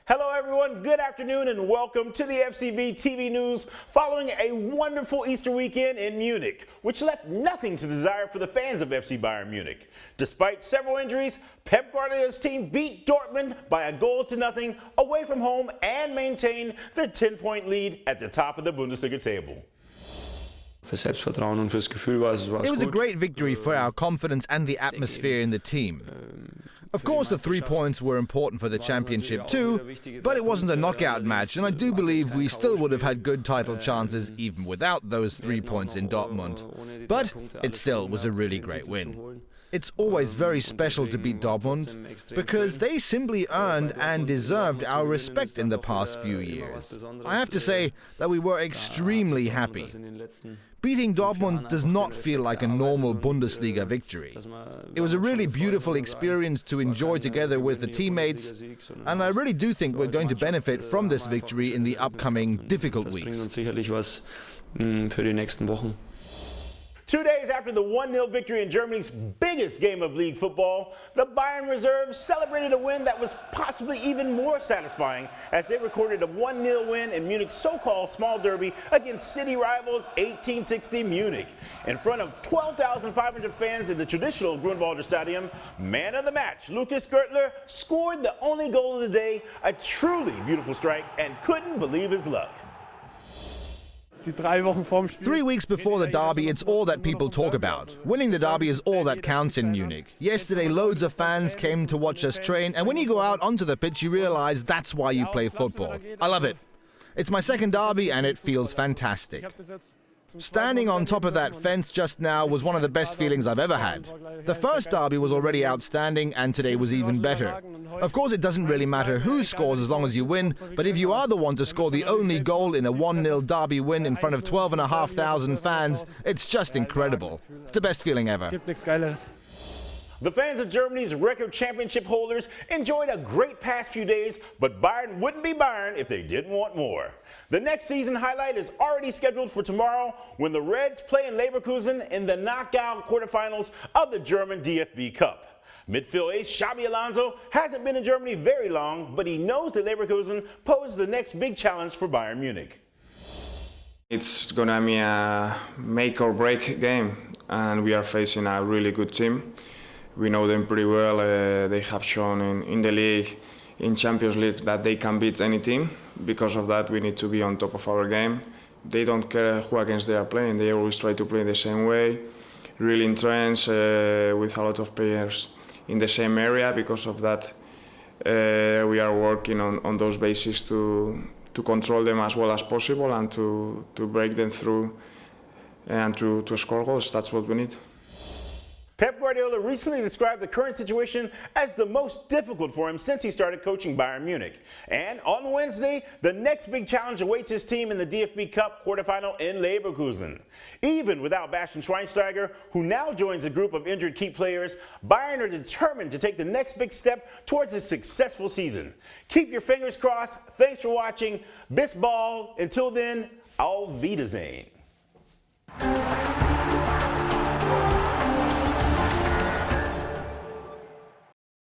Hello everyone, good afternoon and welcome to the FCB TV News following a wonderful Easter weekend in Munich, which left nothing to desire for the fans of FC Bayern Munich. Despite several injuries, Pep Guardiola's team beat Dortmund by a goal to nothing away from home and maintained their 10-point lead at the top of the Bundesliga table. It was a great victory for our confidence and the atmosphere in the team. Of course, the 3 points were important for the championship too, but it wasn't a knockout match, and I do believe we still would have had good title chances even without those 3 points in Dortmund. But it still was a really great win. It's always very special to beat Dortmund, because they simply earned and deserved our respect in the past few years. I have to say that we were extremely happy. Beating Dortmund does not feel like a normal Bundesliga victory. It was a really beautiful experience to enjoy together with the teammates, and I really do think we're going to benefit from this victory in the upcoming difficult weeks. 2 days after the 1-0 victory in Germany's biggest game of league football, the Bayern reserves celebrated a win that was possibly even more satisfying as they recorded a 1-0 win in Munich's so-called small derby against city rivals 1860 Munich. In front of 12,500 fans in the traditional Grünwalder Stadium, man of the match, Lucas Gertler, scored the only goal of the day, a truly beautiful strike, and couldn't believe his luck. 3 weeks before the derby, it's all that people talk about. Winning the derby is all that counts in Munich. Yesterday, loads of fans came to watch us train, and when you go out onto the pitch, you realize that's why you play football. I love it. It's my second derby, and it feels fantastic. Standing on top of that fence just now was one of the best feelings I've ever had. The first derby was already outstanding, and today was even better. Of course, it doesn't really matter who scores as long as you win, but if you are the one to score the only goal in a 1-0 derby win in front of 12,500 fans, it's just incredible. It's the best feeling ever. The fans of Germany's record championship holders enjoyed a great past few days, but Bayern wouldn't be Bayern if they didn't want more. The next season highlight is already scheduled for tomorrow when the Reds play in Leverkusen in the knockout quarterfinals of the German DFB Cup. Midfield ace Xabi Alonso hasn't been in Germany very long, but he knows that Leverkusen poses the next big challenge for Bayern Munich. It's gonna be a make or break game, and we are facing a really good team. We know them pretty well. They have shown in the league, in Champions League, that they can beat any team. Because of that, we need to be on top of our game. They don't care who against they are playing. They always try to play the same way, really entrenched with a lot of players in the same area. Because of that, we are working on those bases to control them as well as possible and to break them through and to score goals. That's what we need. Pep Guardiola recently described the current situation as the most difficult for him since he started coaching Bayern Munich. And on Wednesday, the next big challenge awaits his team in the DFB Cup quarterfinal in Leverkusen. Even without Bastian Schweinsteiger, who now joins a group of injured key players, Bayern are determined to take the next big step towards a successful season. Keep your fingers crossed. Thanks for watching. Bis bald. Until then, auf Wiedersehen.